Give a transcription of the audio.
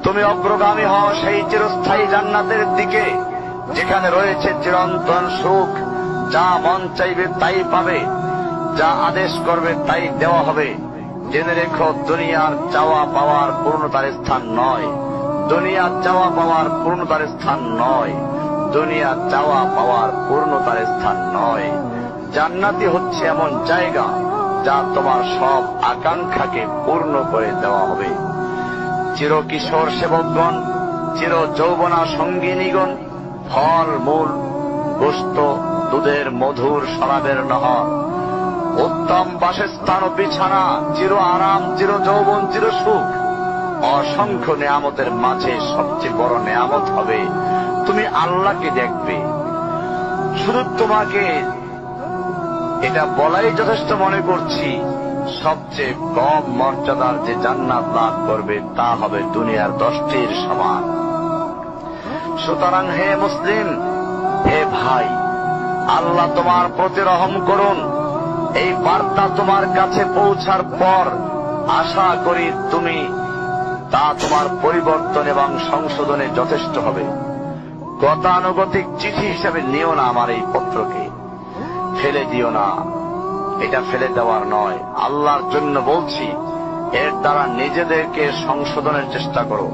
তুমি অগ্রগামী হও সেই চিরস্থায়ী জান্নাতের দিকে, যেখানে রয়েছে চিরন্তন সুখ। যা মন চাইবে তাই পাবে, যা আদেশ করবে তাই দেওয়া হবে। জেনে রেখো, দুনিয়ার চাওয়া পাওয়ার পূর্ণতার স্থান নয়, দুনিয়ার চাওয়া পাওয়ার পূর্ণতার স্থান নয়, দুনিয়ার চাওয়া পাওয়ার পূর্ণতার স্থান নয়। জান্নাতি হচ্ছে এমন জায়গা যা তোমার সব আকাঙ্ক্ষাকে পূর্ণ করে দেওয়া হবে। চির কিশোর সেবকগণ, চির যৌবনা সঙ্গিনীগণ, ফল মূল, গোস্ত, দুধের মধুর শরাবের নহর, উত্তম বাসস্থান ও বিছানা, চির আরাম, চির যৌবন, চির সুখ, অসংখ্য নেয়ামতের মাঝে সবচেয়ে বড় নেয়ামত হবে তুমি আল্লাহকে দেখবে। শুধু তোমাকে এটা বলাই যথেষ্ট মনে করছি, সবচেয়ে কম মর্যাদার যে জান্নাত লাভ করবে তা হবে দুনিয়ার 10টির সমান। সুতরাং হে মুসলিম, হে ভাই, আল্লাহ তোমার প্রতি রহম করুন। এই বার্তা তোমার কাছে পৌঁছার পর আশা করি তুমি তা তোমার পরিবর্তন এবং সংশোধনে যথেষ্ট হবে। গতানুগতিক চিঠি হিসেবে নিও না আমার এই পত্রকে, ফেলে দিও না। এটা ফেলে দেওয়ার নয়, আল্লাহর জন্য বলছি, এর দ্বারা নিজেদেরকে সংশোধনের চেষ্টা করো।